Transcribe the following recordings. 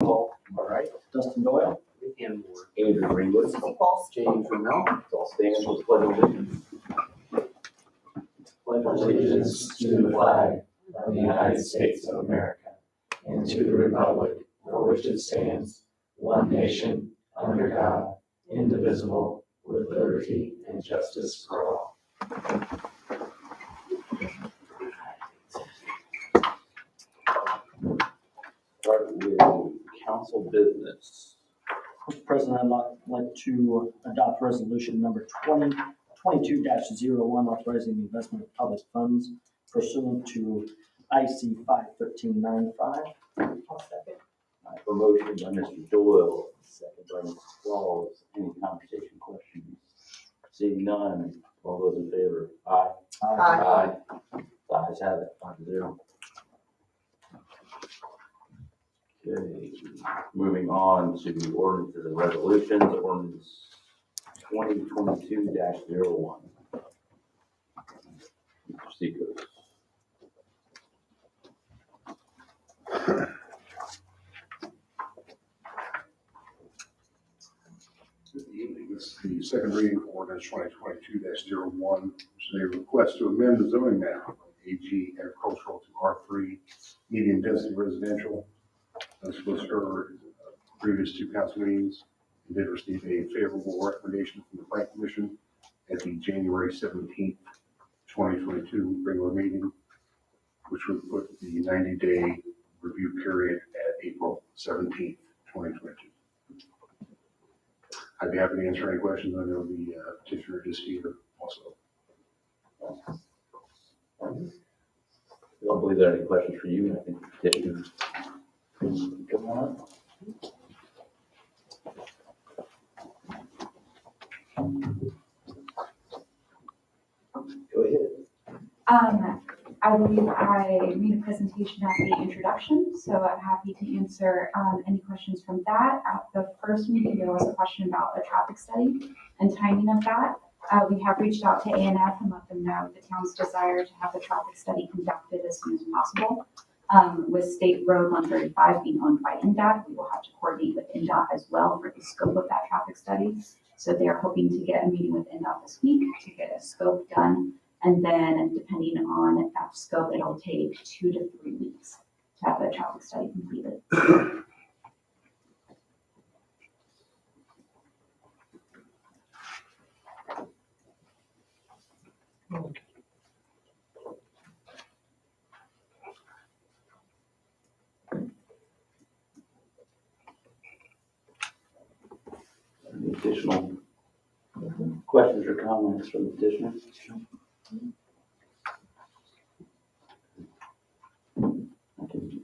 call. All right. Dustin Doyle. And Andrew Greenwood. James Ramel. All stands with pledge of allegiance. Pledge allegiance to the flag of the United States of America and to the republic for which it stands, one nation, under God, indivisible, with liberty and justice for all. Start with council business. Mr. President, I'd like to adopt resolution number 2022-01, authorizing the investment of public funds pursuant to IC 51395. I'll second. I have a motion by Mr. Doyle, second by Mr. Claus. Any conversation, questions? Seeing none, all those in favor? Aye. Aye. The ayes have it, 5-0. Okay, moving on to ordinances and resolutions. Ordinance 2022-01. Mr. Seacrest. Good evening. This is the second reading for ordinance 2022-01, which is a request to amend the zoning map from AG agricultural to R3 medium density residential. The solicitor, previous two council meetings, did receive a favorable recommendation from the Plan Commission at the January 17th, 2022 regular meeting, which would put the 90-day review period at April 17th, 2022. I'd be happy to answer any questions. I know the petitioner is here also. I don't believe there are any questions for you. I think the petitioner can come on. Go ahead. I believe I made a presentation at the introduction, so I'm happy to answer any questions from that. At the first meeting, there was a question about a traffic study and timing of that. We have reached out to ANF and let them know the town's desire to have the traffic study conducted as soon as possible. With State Road 135 being owned by NDOT, we will have to coordinate with NDOT as well for the scope of that traffic study. So they're hoping to get a meeting with NDOT this week to get a scope done. And then depending on that scope, it'll take 2 to 3 weeks to have the traffic study completed. Any additional questions or comments from the petitioner? I can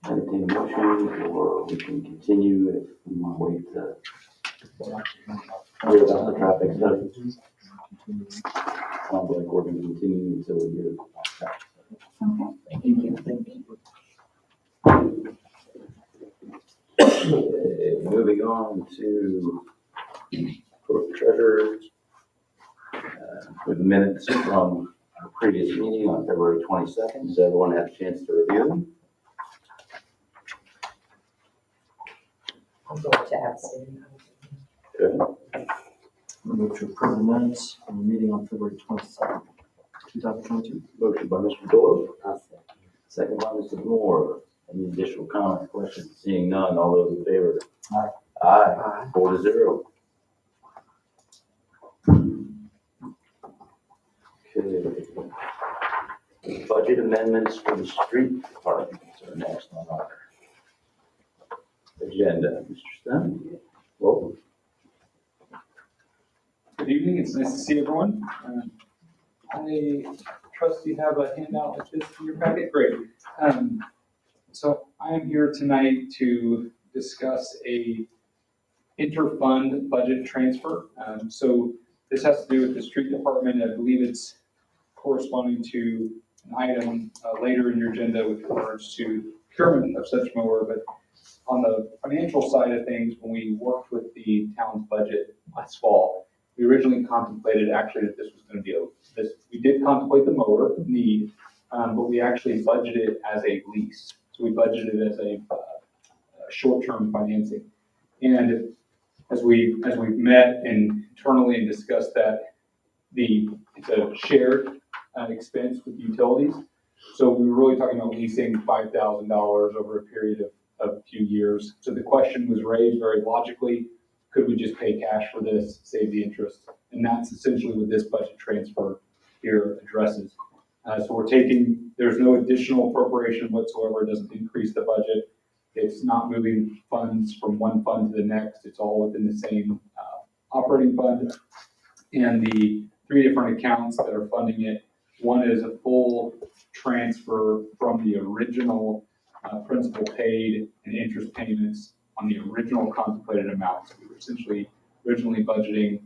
entertain a motion, or we can continue if we want to wait to hear about the traffic study. Sounds like we're going to continue until we hear about the traffic study. Okay, thank you. Okay, moving on to Clerk Treasurer. With the minutes from our previous meeting on February 22nd. Does everyone have a chance to review them? I'm going to abstain. Good. Move to approve the minutes from the meeting on February 22nd, 2022. Motion by Mr. Doyle. Second by Mr. Moore. Any additional comments, questions? Seeing none, all those in favor? Aye. Aye. 4-0. Okay. Budget amendments for the street department are next on our agenda. Mr. Stone, welcome. Good evening. It's nice to see everyone. I trust you have a handout like this in your packet. Great. So I am here tonight to discuss a interfund budget transfer. So this has to do with the street department. I believe it's corresponding to an item later in your agenda with regards to procurement of such mower. But on the financial side of things, when we worked with the town's budget last fall, we originally contemplated actually that this was going to be we did contemplate the mower need, but we actually budgeted as a lease. So we budgeted as a short-term financing. And as we've met and internally and discussed that, it's a shared expense with utilities. So we were really talking about leasing $5,000 over a period of a few years. So the question was raised very logically, could we just pay cash for this, save the interest? And that's essentially what this budget transfer here addresses. So there's no additional appropriation whatsoever. It doesn't increase the budget. It's not moving funds from one fund to the next. It's all within the same operating fund. And the 3 different accounts that are funding it, one is a full transfer from the original principal paid and interest payments on the original contemplated amount. So we were essentially originally budgeting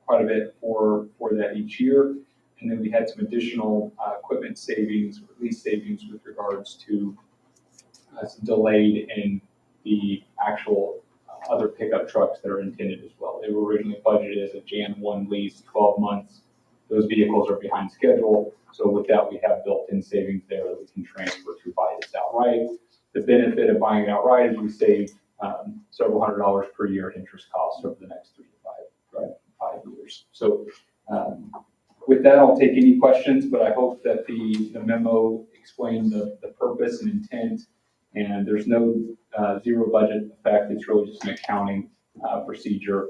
quite a bit for that each year. And then we had some additional equipment savings, or lease savings with regards to some delayed in the actual other pickup trucks that are intended as well. They were originally budgeted as a Jan 1 lease, 12 months. Those vehicles are behind schedule. So with that, we have built-in savings there that we can transfer to buy this outright. The benefit of buying it outright is we save several $100s per year in interest costs over the next 3 to 5 years. So with that, I'll take any questions, but I hope that the memo explained the purpose and intent, and there's no zero budget effect. It's really just an accounting procedure.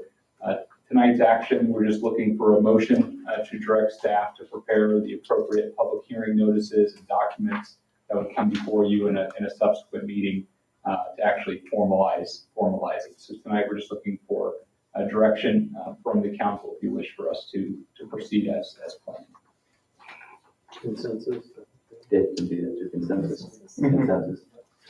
Tonight's action, we're just looking for a motion to direct staff to prepare the appropriate public hearing notices and documents that would come before you in a subsequent meeting to actually formalize it. So tonight we're just looking for a direction from the council if you wish for us to proceed as planned. Consensus? Did you do that to consensus? Mhm. Consensus.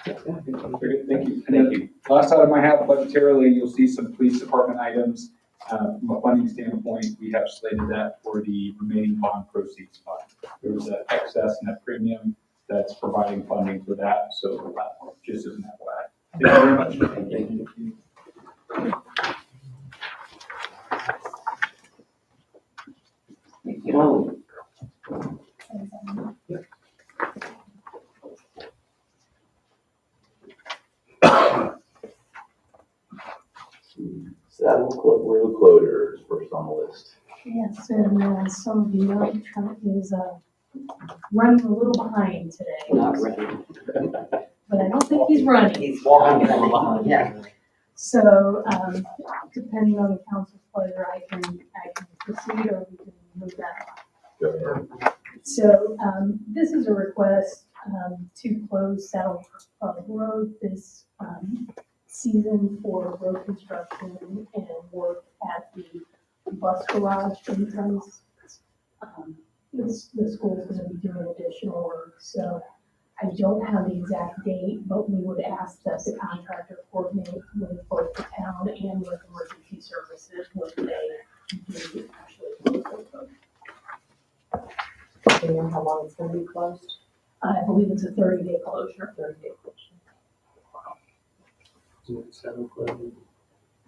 Very good, thank you. Thank you. Last item I have budgetarily, you'll see some police department items. From a funding standpoint, we have slated that for the remaining bond proceeds fund. There was an excess and a premium that's providing funding for that, so just as an FYI. Thank you very much. Thank you. Saddle road closures first on the list. Yes, and some of you know, Trent is running a little behind today. Not ready. But I don't think he's running. He's walking down the line. Yeah. So, depending on the council's pleasure, I can proceed or we can move that. Go ahead. So, this is a request to close Saddle Road this season for road construction and work at the bus garage entrance. The school's gonna be doing additional work, so I don't have the exact date, but we would ask that the contractor coordinate with both the town and with emergency services when they do actually close the road. Do you know how long it's gonna be closed? I believe it's a 30-day closure. 30-day closure.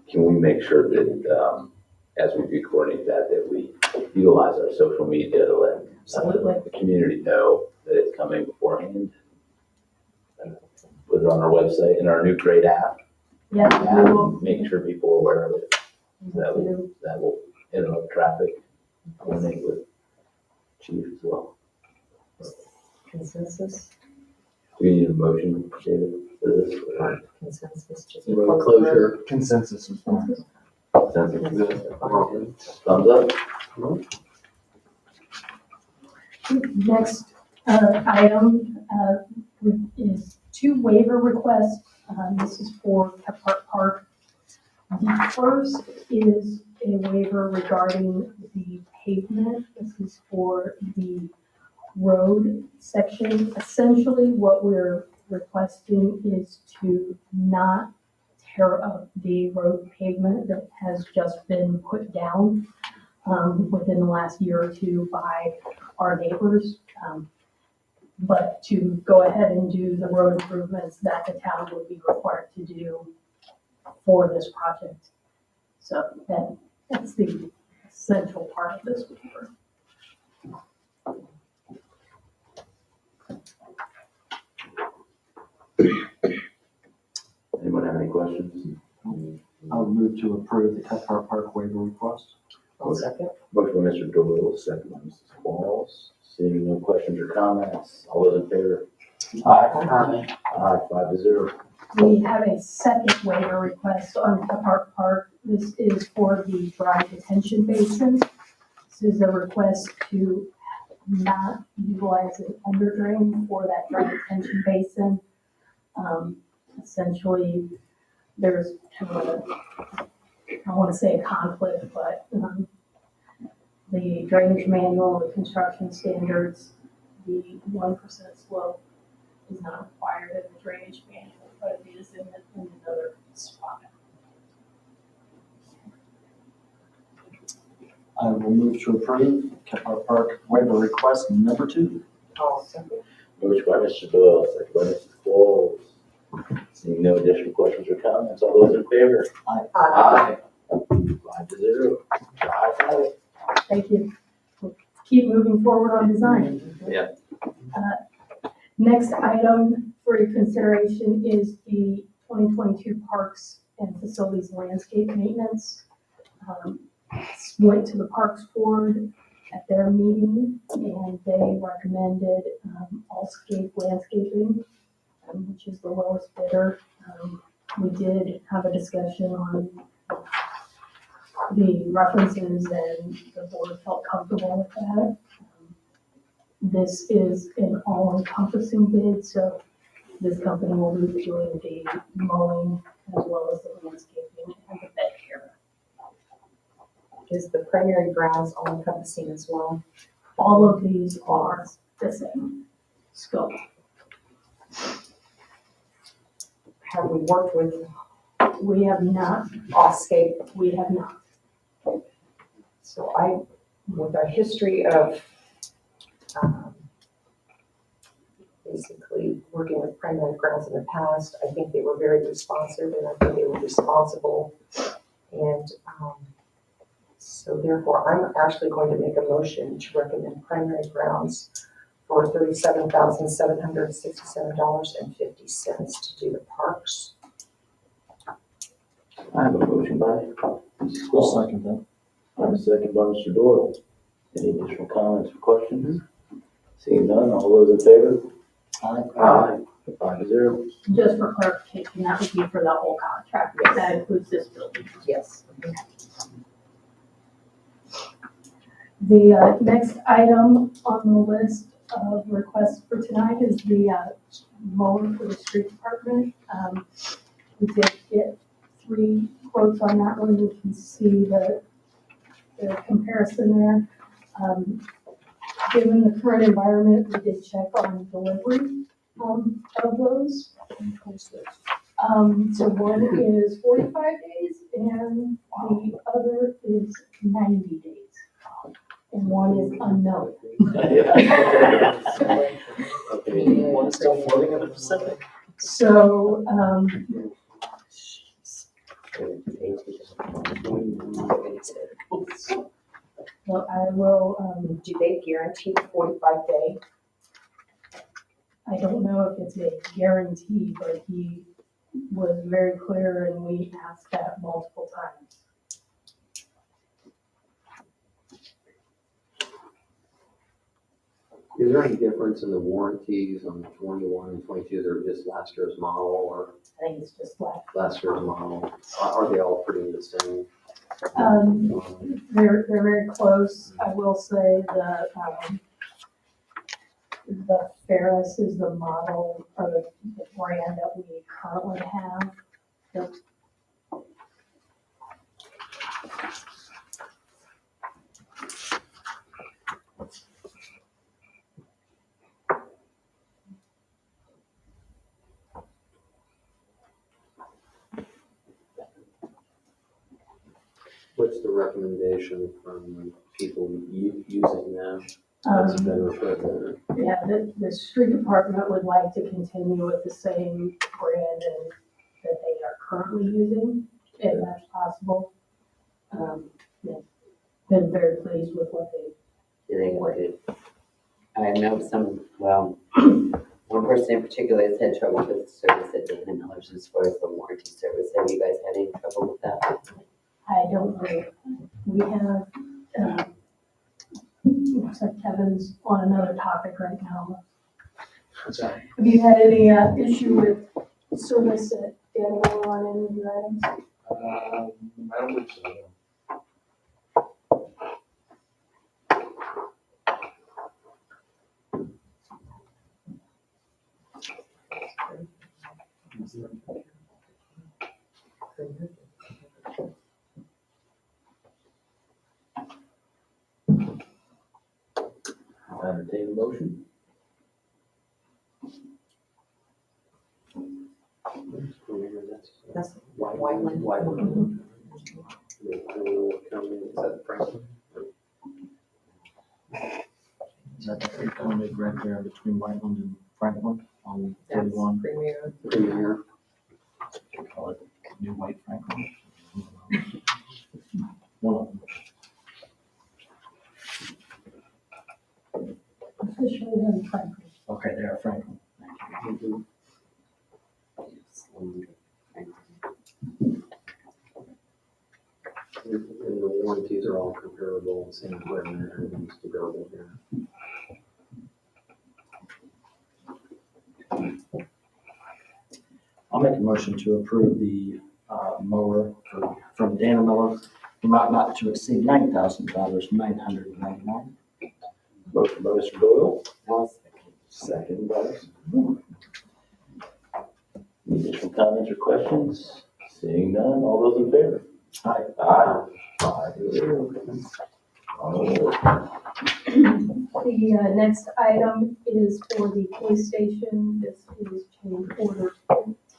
Can we make sure that, as we do coordinate that we utilize our social media to let Absolutely. the community know that it's coming beforehand? And put it on our website and our new great app. Yeah, we will. Make sure people are aware of it. That will interrupt traffic. Coordinate with chief as well. Consensus? Do we need a motion, David, for this? Or Consensus, just. Road closure. Consensus was fine. consensus? Thumbs up? Next item is 2 waiver requests. This is for Kephart Park. The first is a waiver regarding the pavement. This is for the road section. Essentially, what we're requesting is to not tear up the road pavement that has just been put down within the last year or two by our neighbors, but to go ahead and do the road improvements that the town would be required to do for this project. So that's the essential part of this waiver. Anyone have any Any questions? I would move to approve the Kephart Park waiver request. I'll second. Motion by Mr. Doyle, second by Mrs. Walls. Seeing no questions or comments, all those in favor? Aye. Aye, 5-0. We have a second waiver request on Kephart Park. This is for the dry detention basin. This is a request to not utilize an under drain for that dry detention basin. Essentially, there's kind of a, I don't want to say a conflict, but the drainage manual, the construction standards, the 1% slope is not required in the drainage manual, but it is in another spot. I will move to approve Kephart Park waiver request number 2. I'll second. Motion by Mr. Doyle, second by Mrs. Walls. Seeing no additional questions or comments, all those in favor? Aye. 5-0. Ayes have it. Thank you. We'll keep moving forward on design. Yeah. Next item for your consideration is the 2022 Parks and Facilities Landscape Maintenance. Went to the Parks Board at their meeting, and they recommended Allscape Landscaping, which is the lowest bidder. We did have a discussion on the references, and the board felt comfortable with that. This is an all-encompassing bid, so this company will be doing the mowing as well as the landscaping and the bed care. Is the primary grounds all encompassing as well? All of these are the same scope. Have we worked with We have not, Allscape? we have not. So with our history of basically working with primary grounds in the past, I think they were very responsive, and I think they were responsible. And so therefore, I'm actually going to make a motion to recommend primary grounds for $37,767.50 to do the parks. I have a motion by Mrs. I'll Walls. second that. I have a second by Mr. Doyle. Any additional comments or questions? Seeing none, all those in favor? Aye. 5-0. Just for clarification, that would be for the whole contract. Yes. That includes this building. Yes. The next item on the list of requests for tonight is the mower for the street department. We did get 3 quotes on that one. You can see the comparison there. Given the current environment, we did check on delivery of those. So one is 45 days and the other is 90 days. And one is unknown. Okay. One is still floating in the Pacific. So, well, I will, Do they guarantee the 45 day? I don't know if it's a guarantee, but he was very clear and we asked that multiple times. Is there any difference in the warranties on 21 and 22? They're just last year's model or I think it's just like, last year's model? Are they all pretty the same? they're very close. I will say the Ferris is the model or the brand that we currently have. What's the recommendation from people using them? That's better equipment. Yeah, the street department would like to continue with the same brand and that they are currently using, if that's possible. Yeah, been very pleased with what they, I know some, well, One person in particular has had trouble with the service at Dan and Miller's as far as the warranty service. Have you guys had any trouble with that? I don't know. We have, looks like Kevin's on another topic right now. What's that? Have you had any issue with service at Dan and Miller on any of your items? I don't think so. I'll entertain a motion. That's Wyland. Wyland. I don't know what company, is that Franklin? Is that the free comment right there between Whiteland and Franklin on That's 31? Premier. Premier. Call it New White Franklin. One of them. Officially in Franklin. Okay, they are Franklin. And the warranties are all comparable, same equipment, everything's comparable here. I'll make a motion to approve the mower from Dan Miller, amount not to exceed $9,000, $999. Motion by Mr. Doyle, I'll second by Mr. Moore. Any additional comments or questions? Seeing none, all those in favor? Aye. Aye. 5-0. The next item is for the police station. This is change order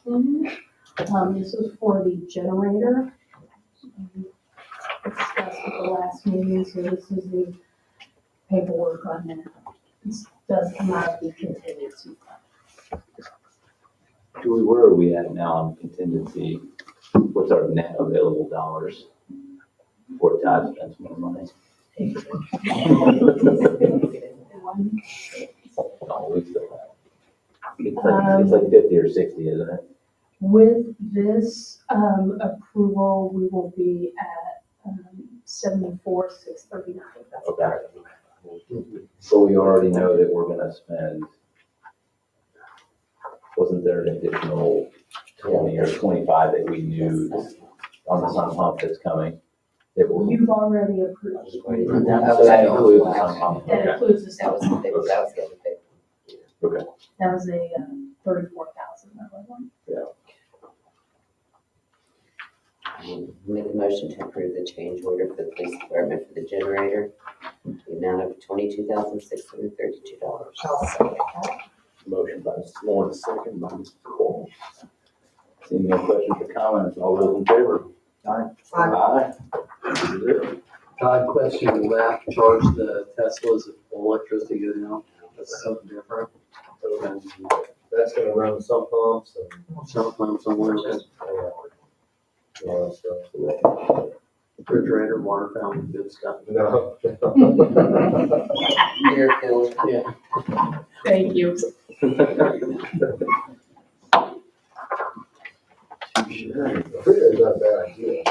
15. This is for the generator. Discussed at the last meeting, so this is the paperwork on that. This does come out of the contingency fund. Julie, where are we at now on contingency? What's our net available dollars before Todd spends more money? Oh, we still have. It's like 50 or 60, isn't it? With this approval, we will be at 74,639. Okay. So we already know that we're gonna spend, wasn't there an additional 20 or 25 that we knew on the sump pump that's coming? That will, You've already approved. so that includes the sump pump. That Okay. includes the That was stuff. the other thing. Okay. That was a $34,000 one. Make a motion to approve the change order for the police department for the generator, the amount of $22,632. I'll second that. Motion by Mrs. Moore, second by Mr. Cole. Seeing no questions or comments, all those in favor? Aye. Aye. 5-0. Todd, question, will that charge the Teslas if electricity goes down? That's something different. That's gonna run some pumps and, Something somewhere, so, refrigerator, water fountain, good stuff. no. Beer filled. Yeah. Thank you. It's not a bad idea.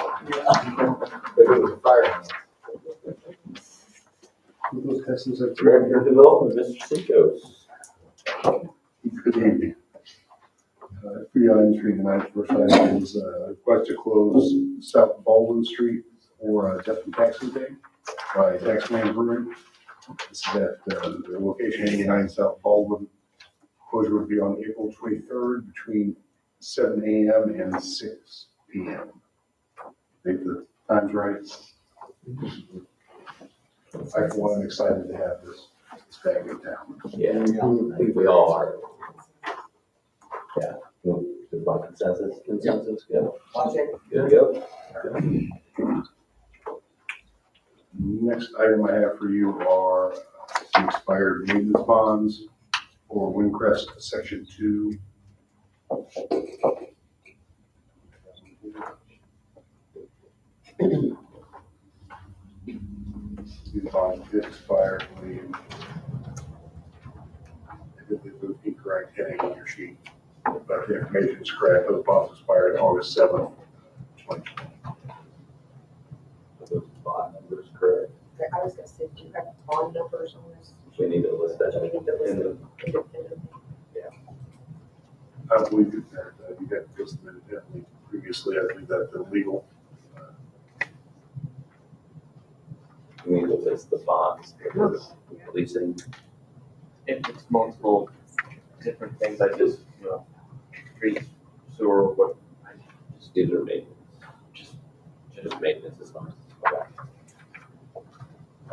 If it was a fire. Those Teslas are Director of Development, Mr. Seacos. Good evening. Three items for you tonight. First item is request to close South Baldwin Street for death and taxes day by taxman Brewery. This is at the location 89 South Baldwin. Closure would be on April 23rd between 7 a.m. and 6 p.m. I think the time's right. I, for one, am excited to have this back in town. Yeah, I think we all are. Yeah, good by consensus? Consensus, good. Good, go. Next item I have for you are some expired maintenance bonds for Wyncrest Section 2. These bonds did expire, I believe. They did the incorrect heading on your sheet. But the information is correct. Those bonds expired August 7th, 2020. Those bond numbers correct. I was gonna say, do you have bond numbers on this? We need to list that. Do we need to list in the- them independently? I believe that you had listed it independently previously. I believe that the legal. We need to list the bonds for leasing. If it's multiple different things, I just, street, sewer, what, Just these are maintenance. Just maintenance is fine. Okay.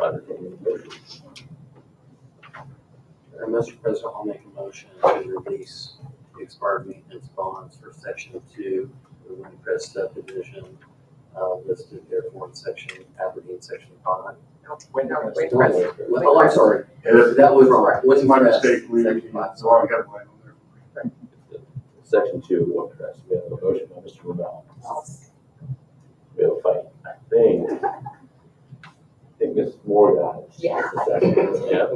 Entertain a motion. Mr. President, I'll make a motion to release the expired maintenance bonds for section 2, the Wyncrest subdivision, listed therefore in section, Aberdeen, section 5. Wait, Oh, I'm sorry. That was wrong. It's my Wyncrest, mistake. We section 5, so I sorry. got mine on there. Section 2, Wyncrest. We have a motion by Mr. Ravel. We have a fight. I think Mrs. Moore got it. Yeah. Yeah.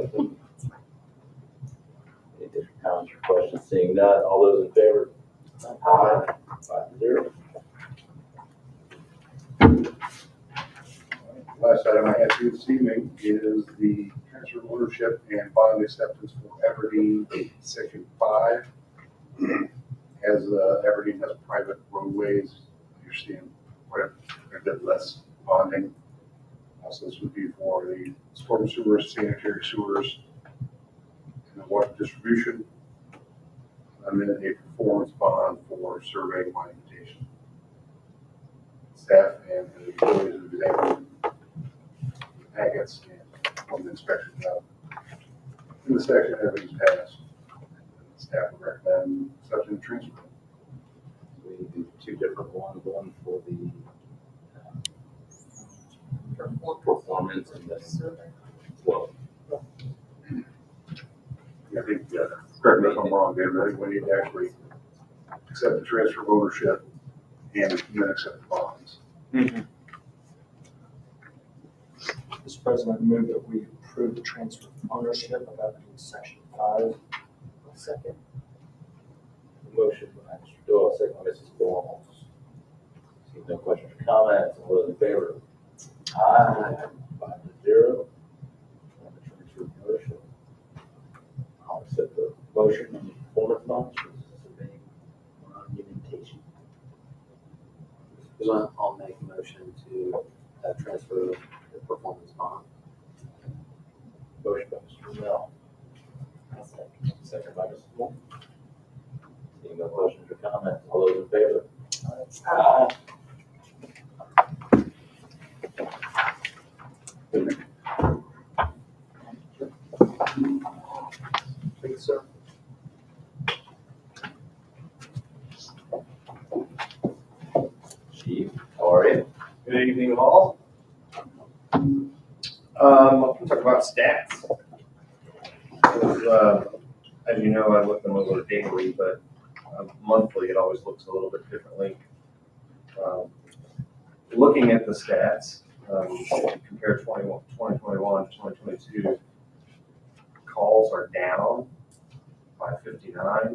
Any different comments or questions? Seeing none, all those in favor? Aye. 5-0. Last item I have for you this evening is the transfer of ownership and bond acceptance for Aberdeen, section 5. As Aberdeen has private roadways, you're seeing quite a bit less bonding. Also, this would be for the storm sewers, sanitary sewers, and the water distribution. And then a performance bond for surveying my invitation. Staff and the employees have examined the packets and performed the inspection job. In the section, everything's passed. Staff would recommend accepting the transfer. We do two different ones, one for the performance and then, well, I think, correct me if I'm wrong, David, I think we need to actually accept the transfer of ownership and then accept the bonds. Mr. President, I move that we approve the transfer of ownership of Aberdeen Section 5. Second. motion by Mr. Doyle, second by Mrs. Ball. See no questions or comments, all those in favor? Aye. 5-0. On the transfer of ownership. I'll accept the motion on the performance bonds for surveying monumentation. I'll make a motion to transfer the performance bond. Motion by Mr. Mel. Second by Mrs. Moore. Seeing no questions or comments, all those in favor? Aye. Thank you, sir. Chief, how are you? Good evening, all. I'll talk about stats. As you know, I look them over daily, but monthly it always looks a little bit differently. Looking at the stats, compare 2021 to 2022, calls are down by 59.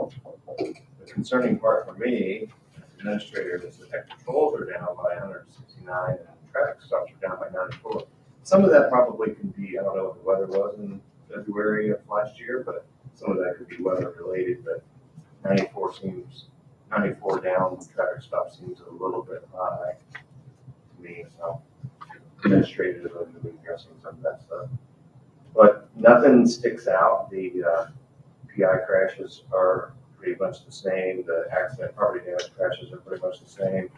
The concerning part for me, as administrator, is that patrols are down by 169 and traffic stops are down by 94. Some of that probably can be, I don't know what the weather was in February of last year, but some of that could be weather related, but 94 down, traffic stop seems a little bit high to me, so administrative and addressing some of that stuff. But nothing sticks out. The PI crashes are pretty much the same. The accident property damage crashes are pretty much the same.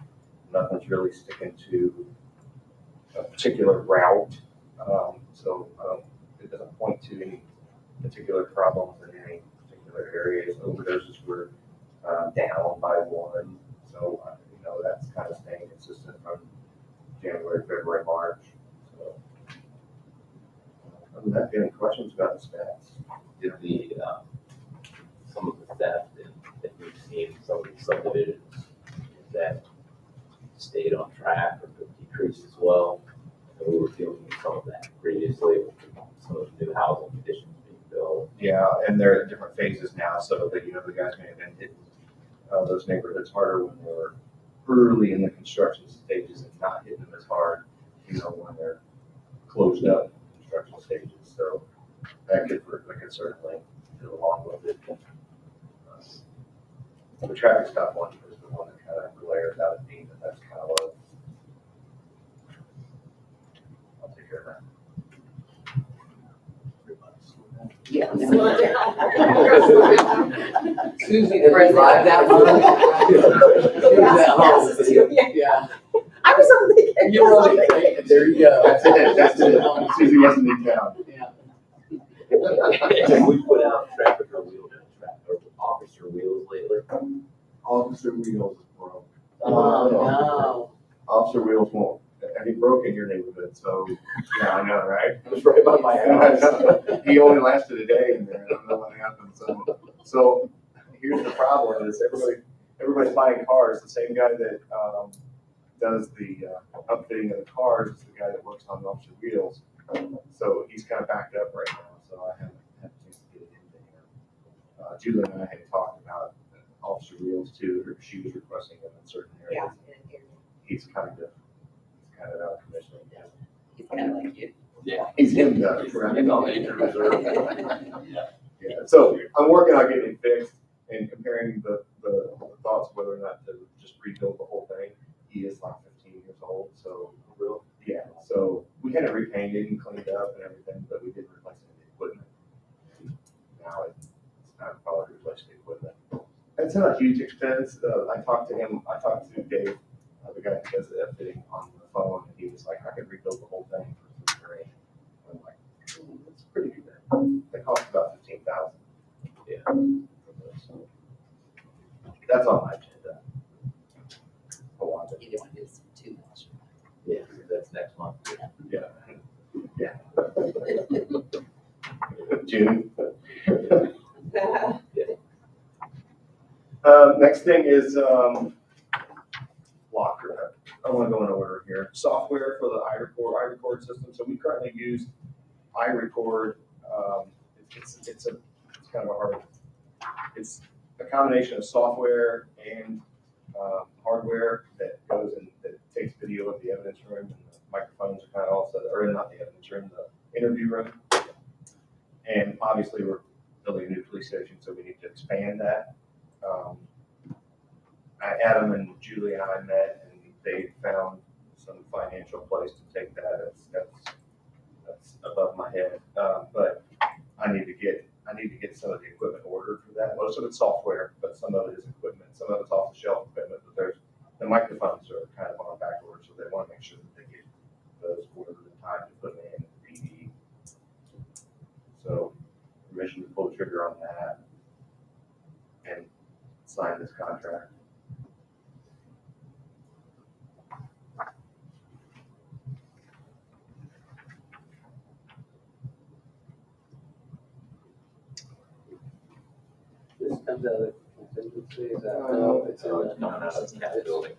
Nothing's really sticking to a particular route. So it doesn't point to any particular problems in any particular areas. Overdoses were down by 1. So, that's kind of staying consistent from January, February, March. So, other than that, any questions about the stats? Did the, some of the theft that we've seen, some of these subdivisions, is that stayed on track or decreased as well? And we were dealing with some of that previously, with some of the new housing conditions being built. Yeah, and they're at different phases now, so that, the guys may have been hitting those neighborhoods harder when they were early in the construction stages and not hitting them as hard, when they're closed up construction stages. So that could certainly go along with it. The traffic stop one is the one that kind of glares out at me, but that's kind of what I'll take care of that. Yeah. Susie, did you like that one? Yeah. I was on vacation. You're on vacation. There you go. That's it. Susie wasn't in town. Yeah. We put out traffic or wheel, or officer wheels lately. Officer Wheels is broke. Oh, no. Officer Wheels won't. And he broke in your neighborhood, so, yeah, I know, right? It was right by my house. He only lasted a day in there. I don't know what happened. So here's the problem: is everybody's buying cars. The same guy that does the upfitting of the cars is the guy that works on Officer Wheels. So he's kind of backed up right now. So I haven't had a chance to get it in there. Julie and I had talked about Officer Wheels too. She was requesting them in certain areas. Yeah. He's kind of out of commission. He's kind of like you. Yeah. He's him though. He's on the injured reserve. Yeah, so I'm working on getting it fixed and comparing the thoughts of whether or not to just rebuild the whole thing. He is like 15 years old, so yeah. So we had it repainted and cleaned up and everything, but we didn't replace any of the equipment. Now it's time to probably replace the equipment. It's not a huge expense. I talked to Dave, the guy who does the upfitting, on the phone, and he was like, I could rebuild the whole thing for $3,000. I'm like, that's pretty good. They cost about $15,000. Yeah. That's on my agenda. A lot of it. You don't want to do this too much. Yeah, that's next month. Yeah. Yeah. June. Next thing is locker. I want to go in order here. Software for the iRecord system. So we currently use iRecord. It's kind of a hard. It's a combination of software and hardware that goes and that takes video of the evidence room, and the microphones are kind of all set, or not the evidence room, the interview room. And obviously, we're building a new police station, so we need to expand that. Adam and Julie and I met, and they found some financial place to take that. That's above my head, but I need to get some of the equipment ordered for that. Most of it's software, but some of it is equipment. Some of it's off the shelf equipment, but the microphones are kind of on back order, so they want to make sure that they get those ordered in time to put them in the PD. So permission to pull the trigger on that and sign this contract. This comes out of contingency, is that? No, it's coming out of that building.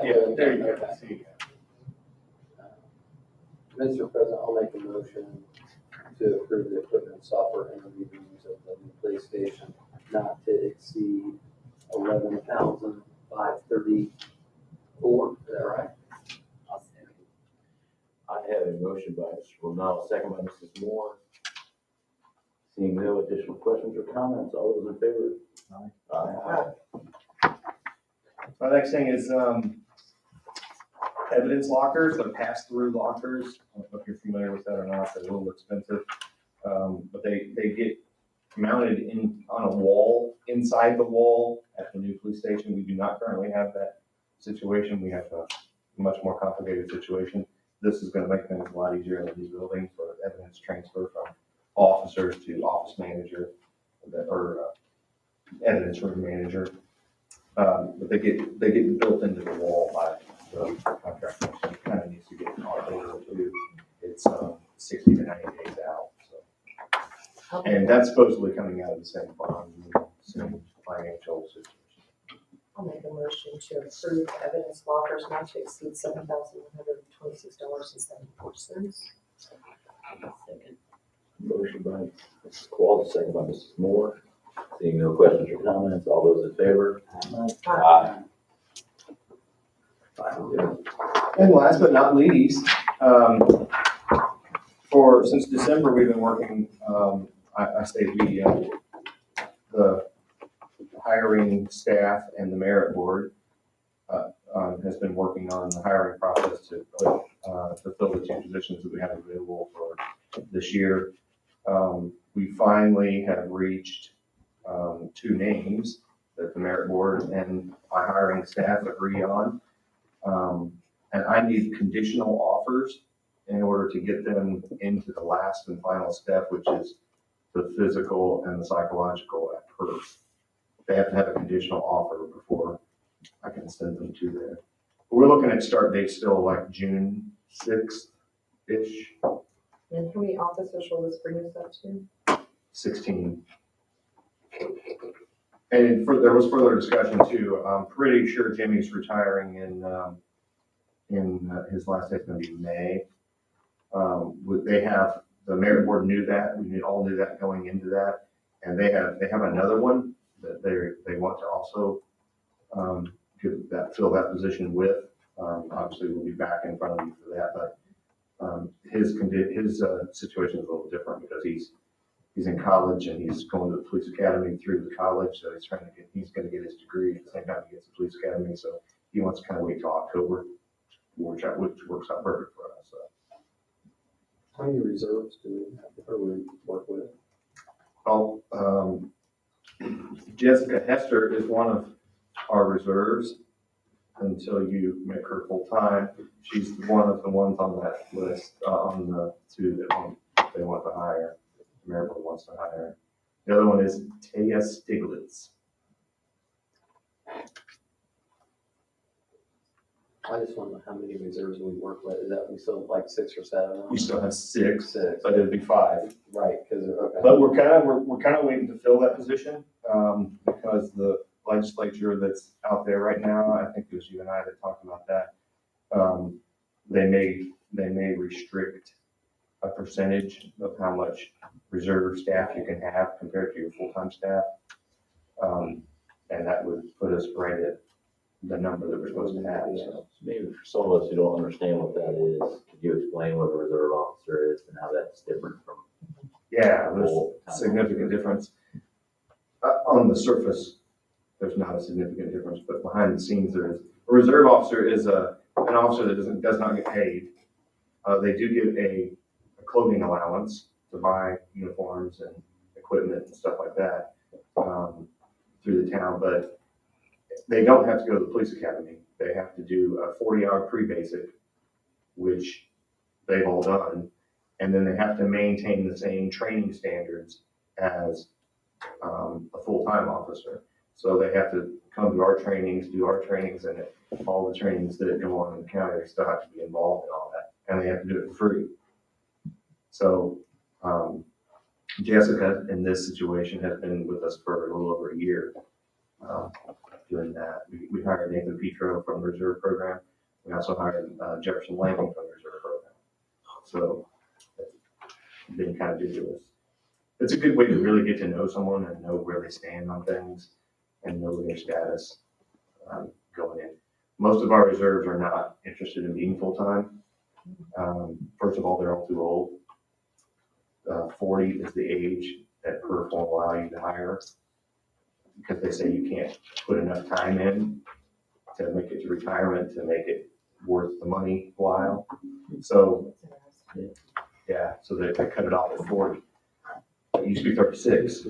Yeah, there you go. See. Mr. President, I'll make a motion to approve the equipment and software interviews of the new police station not to exceed $11,534. Is that right? I'll second. I have a motion by Mr. Brunel, second by Mrs. Moore. Seeing no additional questions or comments, all those in favor? Aye. My next thing is evidence lockers, or pass-through lockers. I don't know if you're familiar with that or not. They're a little expensive, but they get mounted on a wall, inside the wall at the new police station. We do not currently have that situation. We have a much more complicated situation. This is going to make things a lot easier in the new building for evidence transfer from officers to office manager or evidence room manager. But they get built into the wall by the contractor, so it kind of needs to get an order too. It's 60 to 90 days out. So. And that's supposedly coming out of the same fund, same financial situation. I'll make a motion to approve evidence lockers not to exceed $7,126.74. Second. Motion by Mrs. Qual, second by Mrs. Moore. Seeing no questions or comments, all those in favor? Aye. 5-0. And last but not least, since December, we've been working, I say we, the hiring staff and the merit board has been working on the hiring process to fill the 2 positions that we have available for this year. We finally have reached 2 names that the merit board and my hiring staff agree on. And I need conditional offers in order to get them into the last and final step, which is the physical and the psychological at first. They have to have a conditional offer before I can send them to there. We're looking at start dates still like June 6th-ish, And how many officers will this bring us up to? 16. And there was further discussion too. I'm pretty sure Jimmy's retiring in his last day is going to be May. They have, the merit board knew that, we all knew that going into that, and they have another one that they want to also fill that position with. Obviously, we'll be back in front of you for that, but his situation is a little different because he's in college and he's going to the police academy through the college, so he's going to get his degree at the same time he gets the police academy, so he wants to kind of wait till October, which works out perfect for us. So. How many reserves do we have, or we work with? Well, Jessica Hester is one of our reserves until you make her full-time. She's one of the ones on that list, on the 2 that they want to hire. America wants to hire. The other one is Taya Stiglitz. I just want to know how many reserves we work with. Is that we still have like 6 or 7? We still have 6, 6. but it'd be 5. Right, because, okay. But we're kind of waiting to fill that position because the legislature that's out there right now, I think it was you and I that talked about that. They may restrict a percentage of how much reserve staff you can have compared to your full-time staff, and that would put us right at the number that we're supposed to have. So. Maybe for some of us who don't understand what that is, could you explain what a reserve officer is and how that's different from? Yeah, there's a significant difference. On the surface, there's not a significant difference, but behind the scenes, there is. A reserve officer is an officer that does not get paid. They do get a clothing allowance to buy uniforms and equipment and stuff like that through the town, but they don't have to go to the police academy. They have to do a 40-hour pre-basic, which they've all done, and then they have to maintain the same training standards as a full-time officer. So they have to come to our trainings, do our trainings, and all the trainings that go on in the county, they still have to be involved in all that, and they have to do it for free. So Jessica, in this situation, has been with us for a little over a year doing that. We hired Nathan Petro from the Reserve Program. We also hired Jefferson Landing from the Reserve Program. So it's been kind of ridiculous. It's a good way to really get to know someone and know where they stand on things and know their status going in. Most of our reserves are not interested in being full-time. First of all, they're all too old. 40 is the age that PERF won't allow you to hire because they say you can't put enough time in to make it to retirement to make it worth the money while. So, yeah, so they cut it off at 40. It used to be 36.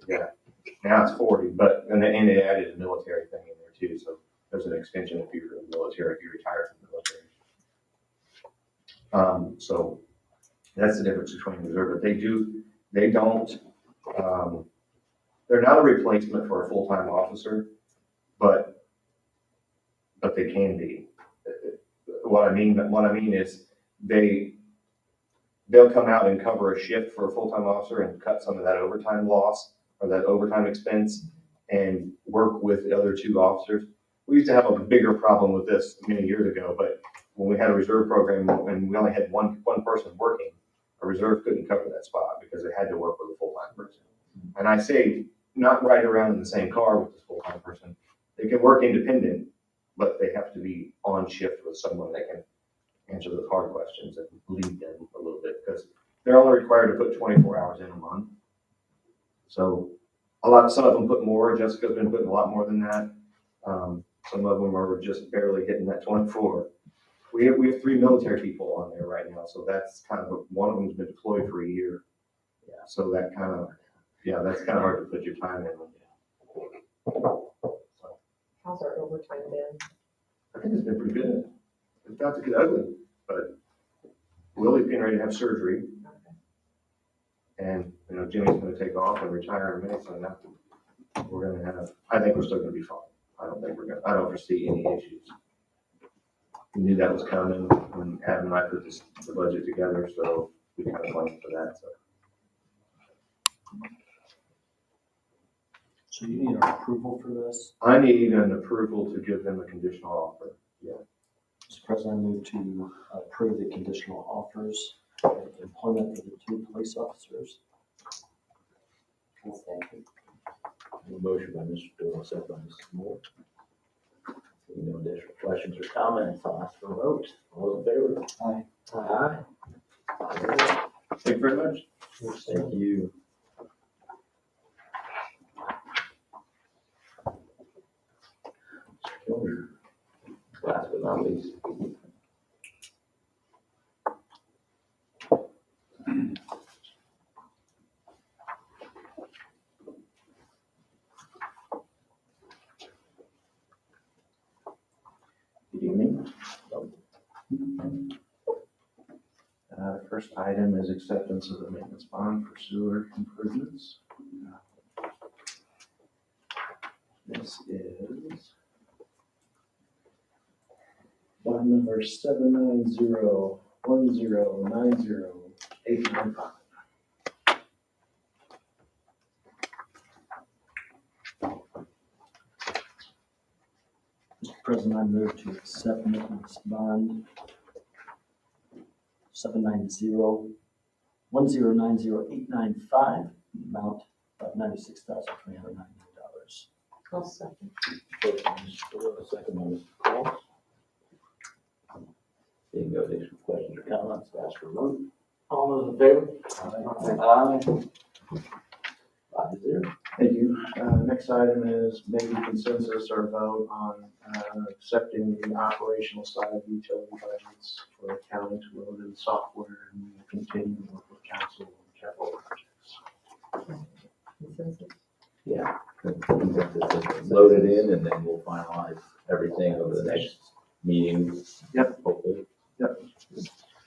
Yeah, now it's 40, but and they added a military thing in there too. So there's an extension if you're in the military, if you retire from the military. So that's the difference between reserve. But they're not a replacement for a full-time officer, but they can be. What I mean is they'll come out and cover a shift for a full-time officer and cut some of that overtime loss or that overtime expense and work with the other 2 officers. We used to have a bigger problem with this many years ago, but when we had a reserve program and we only had one person working, a reserve couldn't cover that spot because they had to work with a full-time person. And I say, not ride around in the same car with this full-time person. They can work independent, but they have to be on shift with someone that can answer those hard questions and lead them a little bit, because they're only required to put 24 hours in a month. So some of them put more. Jessica's been putting a lot more than that. Some of them are just barely hitting that 24. We have 3 military people on there right now, so that's kind of, one of them's been deployed for a year. Yeah. So that kind of, that's kind of hard to put your time in. How's our overtime been? I think it's been pretty good. It's about to get ugly, but Willie's getting ready to have surgery. And, Jimmy's gonna take off and retire in May, so now we're gonna have, I think we're still gonna be fine. I don't foresee any issues. We knew that was coming when Adam and I put the budget together, so we kind of planned for that, so. So you need our approval for this? I need an approval to give them a conditional offer. Yeah. Mr. President, I move to approve the conditional offers of employment for the 2 police officers. I'll second. Motion by Mr. Doyle, second by Mrs. Moore. Seeing no additional questions or comments, I'll ask for a vote. All those in favor? Aye. Aye. Thank you very much. Thank you. Last but not least. Good evening. First item is acceptance of the maintenance bond for sewer improvements. This is bond number 79010908995. Mr. President, I move to accept maintenance bond 79010908995, amount of $96,399. I'll second. First by Mr. Doyle, second by Mr. Cross. Seeing no additional questions or comments, I'll ask for a vote. All those in favor? Aye. 5-0. Thank you. Next item is maybe consensus or vote on accepting the operational side of utility budgets for the county to load in software and continue to work with council on capital projects. Consensus? Yeah. Load it in and then we'll finalize everything over the next meeting. Yep. Hopefully. Yep.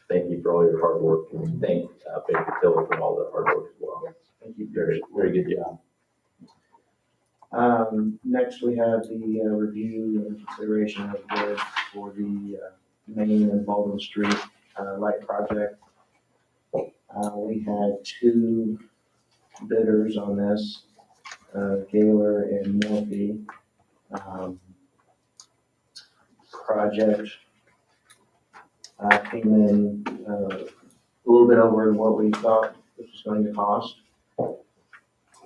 Thank you for all your hard work and thank Baker Tilly for all the hard work as well. Thank you. Very, very good job. Next, we have the review and consideration of bids for the Main and Baldwin Street light project. We had 2 bidders on this, Gaylor and Morphy. Project came in a little bit over what we thought this was going to cost.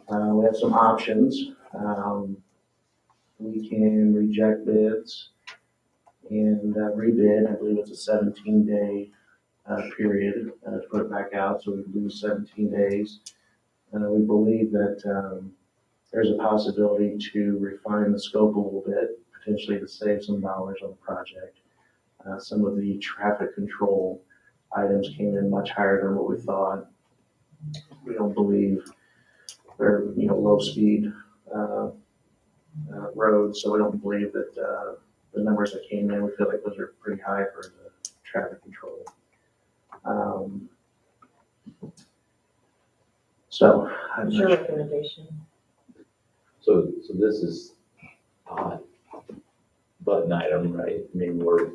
We have some options. We can reject bids and rebid. I believe it's a 17-day period to put it back out, so we lose 17 days. We believe that there's a possibility to refine the scope a little bit, potentially to save some dollars on the project. Some of the traffic control items came in much higher than what we thought. We don't believe they're, low speed roads, so we don't believe that the numbers that came in, we feel like those are pretty high for the traffic control. So, What's your recommendation? So this is odd button item, right? I mean, we're,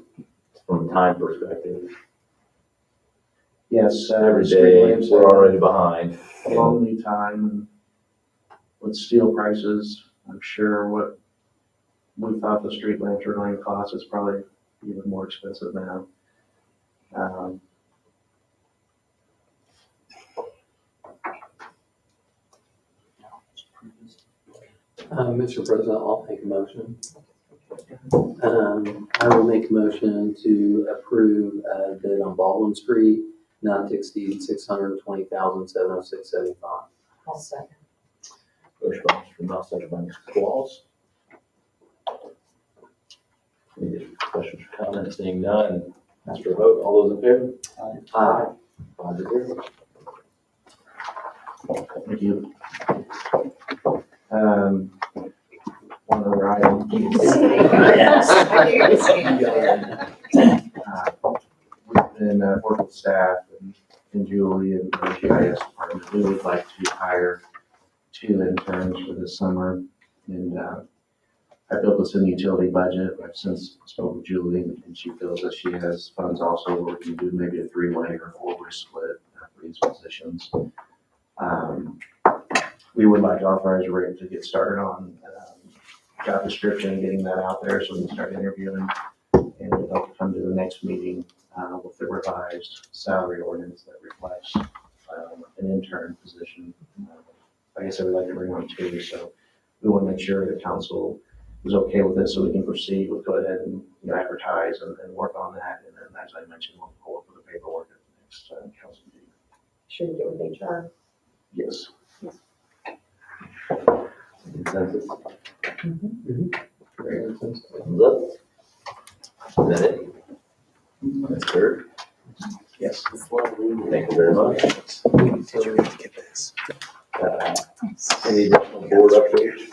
from a time perspective, yes, every day we're already behind. long lead time and with steel prices, I'm sure what we thought the street lamps were going to cost is probably even more expensive now. Mr. President, I'll make a motion. I will make a motion to approve a bid on Baldwin Street, not to exceed $620,706.75. I'll second. Motion by Mr. Bell, second by Mr. Claus. Any questions or comments? Seeing none, ask for a vote. All those in favor? Aye. 5-0. Thank you. One other item. We've been working with staff and Julie and the GIS department. We would like to hire 2 interns for this summer. And I built this in the utility budget. I've since spoken with Julie and she feels that she has funds also where we can do maybe a 3-way or 4-way split for these positions. We would like to authorize Rick to get started on job description, getting that out there so we can start interviewing. And we'd like to come to the next meeting with the revised salary ordinance that reflects an intern position. Like I said, we'd like to bring on 2, so we want to make sure the council is okay with this so we can proceed. We'll go ahead and advertise and work on that. And then, as I mentioned, we'll pull up with the paperwork at the next council meeting. Should we get with HR? Yes. Consensus? Mm-hmm. Consensus. Thumbs up. Is that it? That's third. Yes. Thank you very much. Did you get this? Any additional board updates?